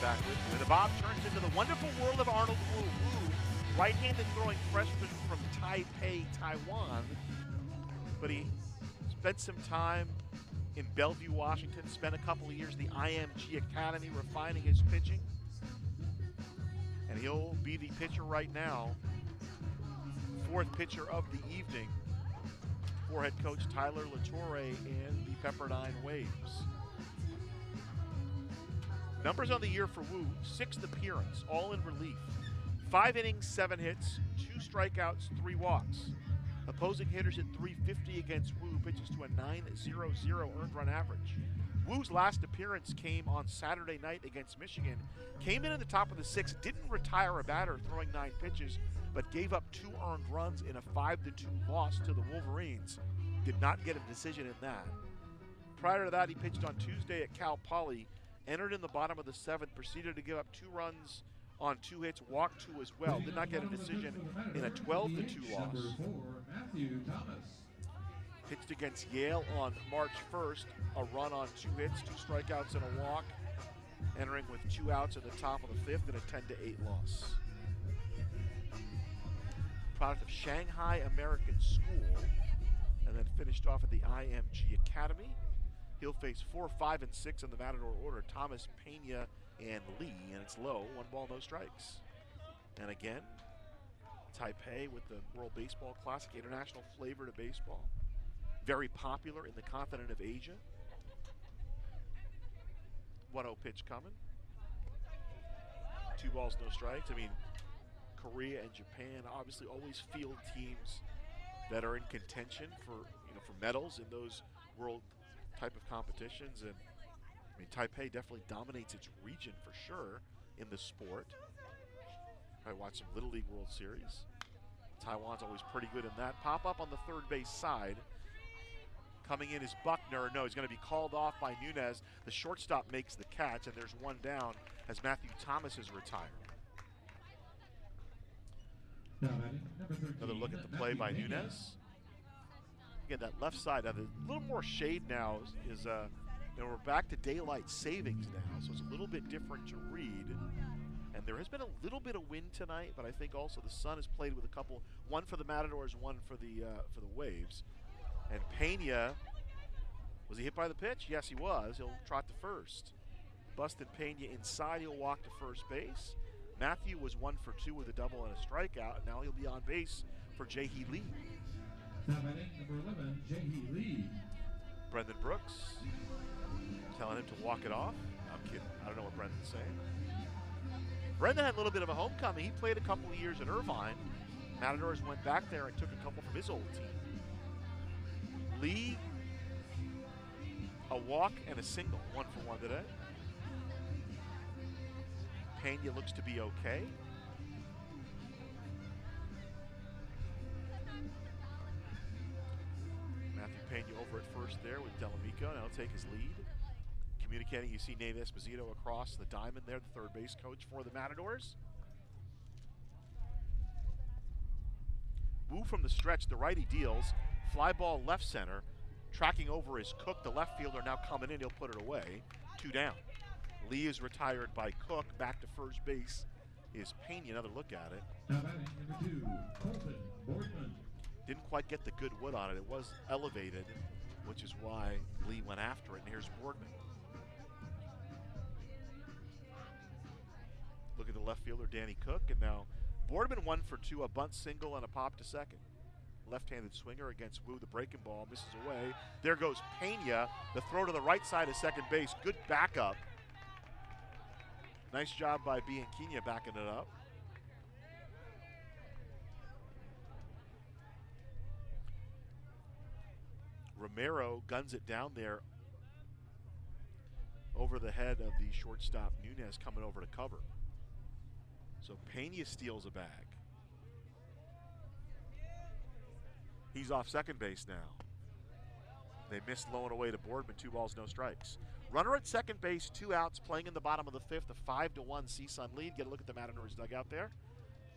back with you. And the Bob turns into the wonderful world of Arnold Wu. Wu, right-handed throwing freshman from Taipei, Taiwan. But he spent some time in Bellevue, Washington, spent a couple of years in the IMG Academy refining his pitching. And he'll be the pitcher right now, fourth pitcher of the evening for head coach Tyler LaTorre and the Pepperdine Waves. Numbers on the year for Wu: 6th appearance, all in relief. 5 innings, 7 hits, 2 strikeouts, 3 walks. Opposing hitters at .350 against Wu, pitches to a .900 earned run average. Wu's last appearance came on Saturday night against Michigan. Came in the top of the 6th, didn't retire a batter throwing 9 pitches, but gave up 2 earned runs in a 5-2 loss to the Wolverines. Did not get a decision in that. Prior to that, he pitched on Tuesday at Cal Poly, entered in the bottom of the 7th, proceeded to give up 2 runs on 2 hits, walked 2 as well. Did not get a decision in a 12-2 loss. Pitched against Yale on March 1st, a run on 2 hits, 2 strikeouts and a walk, entering with 2 outs in the top of the 5th and a 10-8 loss. Product of Shanghai American School, and then finished off at the IMG Academy. He'll face 4, 5, and 6 in the Matador order: Thomas, Pena, and Lee, and it's low, 1 ball, no strikes. And again, Taipei with the World Baseball Classic, international flavor to baseball. Very popular in the continent of Asia. 1-0 pitch coming. 2 balls, no strikes. I mean, Korea and Japan obviously always field teams that are in contention for medals in those world type of competitions. And I mean, Taipei definitely dominates its region for sure in the sport. I watch some Little League World Series. Taiwan's always pretty good in that. Pop up on the third base side. Coming in is Buckner. No, he's going to be called off by Nunez. The shortstop makes the catch, and there's 1 down as Matthew Thomas is retired. Another look at the play by Nunez. Again, that left side, a little more shade now is we're back to daylight savings now, so it's a little bit different to read. And there has been a little bit of wind tonight, but I think also the sun has played with a couple, one for the Matadors, one for the Waves. And Pena, was he hit by the pitch? Yes, he was. He'll trot to first. Busted Pena inside, he'll walk to first base. Matthew was 1 for 2 with a double and a strikeout, and now he'll be on base for Jae-Hee Lee. Now batting number 11, Jae-Hee Lee. Brendan Brooks telling him to walk it off. I'm kidding. I don't know what Brendan's saying. Brendan had a little bit of a homecoming. He played a couple of years at Irvine. Matadors went back there and took a couple from his old team. Lee, a walk and a single, 1 for 1 today. Pena looks to be okay. Matthew Pena over at first there with Delamico. Now he'll take his lead. Communicating, you see Nate Esposito across the diamond there, the third base coach for the Matadors. Wu from the stretch, the righty deals. Fly ball left center. Tracking over is Cook, the left fielder, now coming in. He'll put it away. 2 down. Lee is retired by Cook. Back to first base is Pena. Another look at it. Now batting number 2, Colton Boardman. Didn't quite get the good wood on it. It was elevated, which is why Lee went after it. And here's Boardman. Look at the left fielder, Danny Cook. And now Boardman 1 for 2, a bunt single and a pop to second. Left-handed swinger against Wu. The breaking ball misses away. There goes Pena. The throw to the right side of second base. Good backup. Nice job by Bianchini backing it up. Romero guns it down there over the head of the shortstop Nunez coming over to cover. So Pena steals a bag. He's off second base now. They missed low and away to Boardman, 2 balls, no strikes. Runner at second base, 2 outs, playing in the bottom of the 5th, a 5-1 CSUN lead. Get a look at the Matadors dugout there.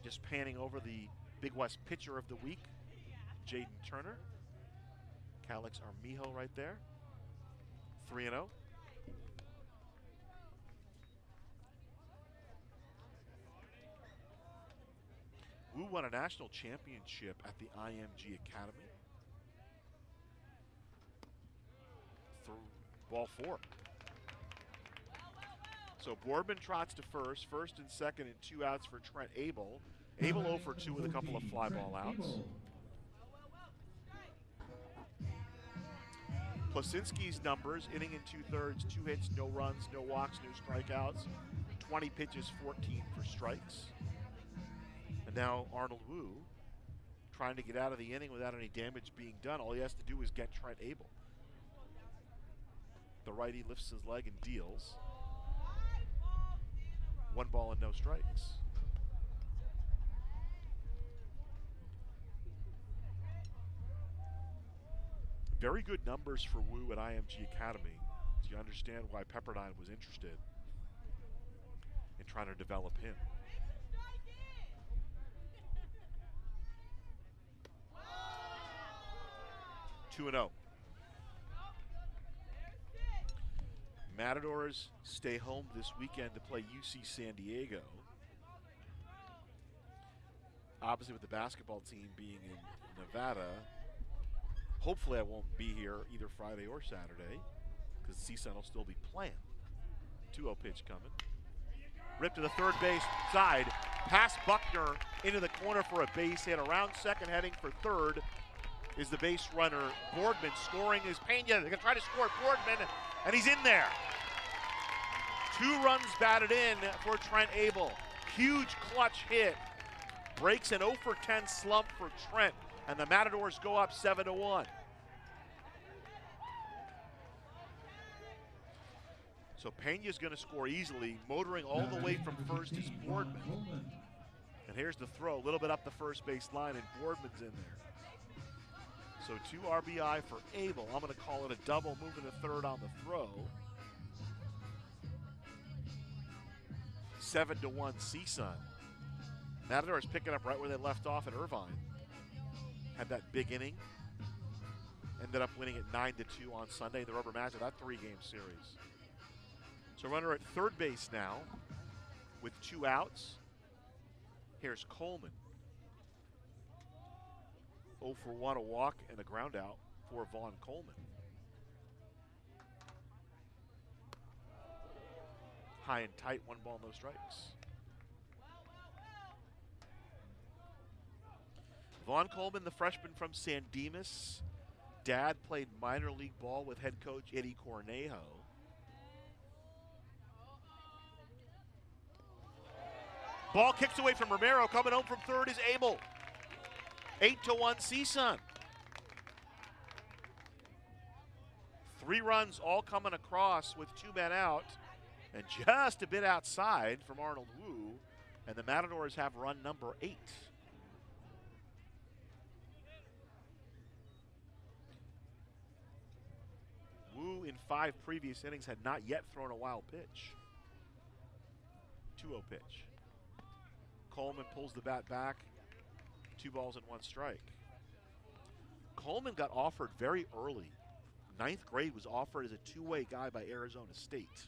Just panning over the Big West pitcher of the week, Jaden Turner. Calix Armijo right there, 3-0. Wu won a national championship at the IMG Academy. Ball 4. So Boardman trots to first and second, and 2 outs for Trent Abel. Abel 0 for 2 with a couple of fly ball outs. Plasinski's numbers: inning and 2/3, 2 hits, no runs, no walks, no strikeouts, 20 pitches, 14 for strikes. And now Arnold Wu trying to get out of the inning without any damage being done. All he has to do is get Trent Abel. The righty lifts his leg and deals. 1 ball and no strikes. Very good numbers for Wu at IMG Academy. So you understand why Pepperdine was interested in trying to develop him. Two and 0. Matadors stay home this weekend to play UC San Diego. Obviously, with the basketball team being in Nevada, hopefully I won't be here either Friday or Saturday because CSUN will still be playing. 2-0 pitch coming. Ripped to the third base side. Past Buckner into the corner for a base hit. Around second, heading for third is the base runner. Boardman scoring is Pena. They're going to try to score Boardman, and he's in there. 2 runs batted in for Trent Abel. Huge clutch hit. Breaks an 0 for 10 slump for Trent, and the Matadors go up 7-1. So Pena's going to score easily. Motoring all the way from first is Boardman. And here's the throw, a little bit up the first base line, and Boardman's in there. So 2 RBI for Abel. I'm going to call it a double, moving to third on the throw. 7-1 CSUN. Matadors picking up right where they left off at Irvine. Had that big inning. Ended up winning it 9-2 on Sunday, the rubber match of that 3-game series. So runner at third base now with 2 outs. Here's Coleman. 0 for 1, a walk and a ground out for Vaughn Coleman. High and tight, 1 ball, no strikes. Vaughn Coleman, the freshman from San Dimas. Dad played minor league ball with head coach Eddie Cornejo. Ball kicks away from Romero. Coming home from third is Abel. 8-1 CSUN. 3 runs all coming across with 2 men out. And just a bit outside from Arnold Wu. And the Matadors have run number 8. Wu in 5 previous innings had not yet thrown a wild pitch. 2-0 pitch. Coleman pulls the bat back. 2 balls and 1 strike. Coleman got offered very early. 9th grade was offered as a 2-way guy by Arizona State.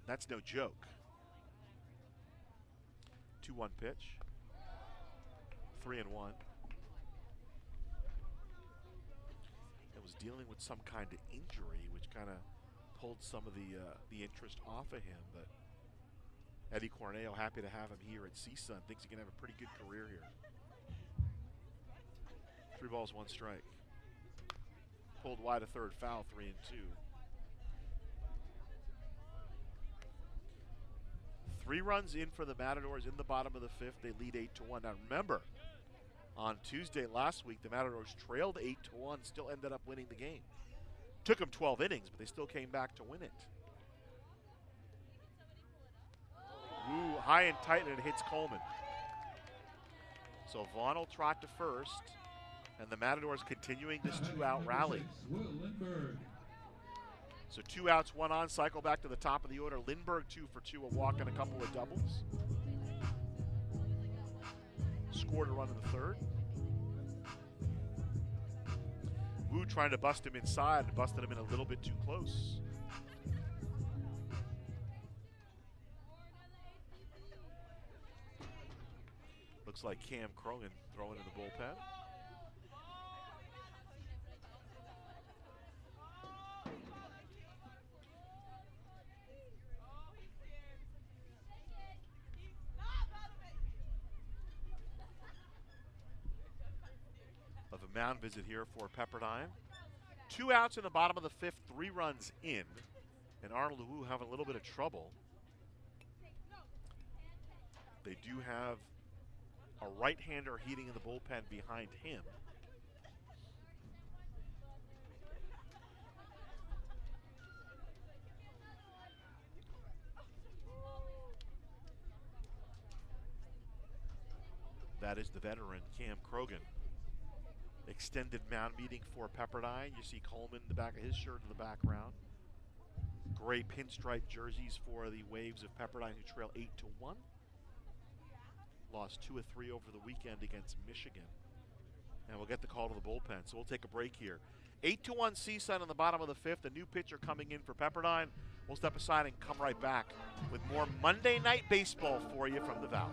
That's no joke. 2-1 pitch. 3-1. It was dealing with some kind of injury, which kind of pulled some of the interest off of him. But Eddie Cornejo, happy to have him here at CSUN. Thinks he can have a pretty good career here. 3 balls, 1 strike. Pulled wide a third, foul, 3-2. Three runs in for the Matadors in the bottom of the 5th. They lead 8-1. Now remember, on Tuesday last week, the Matadors trailed 8-1, still ended up winning the game. Took them 12 innings, but they still came back to win it. Wu high and tight, and it hits Coleman. So Vaughn will trot to first, and the Matadors continuing this 2-out rally. So 2 outs, 1 on, cycle back to the top of the order. Lindbergh 2 for 2, a walk and a couple of doubles. Scored a run in the 3rd. Wu trying to bust him inside, and busted him in a little bit too close. Looks like Cam Crogan throwing in the bullpen. Of a mound visit here for Pepperdine. 2 outs in the bottom of the 5th, 3 runs in. And Arnold Wu having a little bit of trouble. They do have a right-hander heating in the bullpen behind him. That is the veteran, Cam Crogan. Extended mound meeting for Pepperdine. You see Coleman in the back of his shirt in the background. Gray pinstripe jerseys for the Waves of Pepperdine, who trail 8-1. Lost 2 of 3 over the weekend against Michigan. And we'll get the call to the bullpen, so we'll take a break here. 8-1 CSUN in the bottom of the 5th. A new pitcher coming in for Pepperdine. We'll step aside and come right back with more Monday Night Baseball for you from the Valley.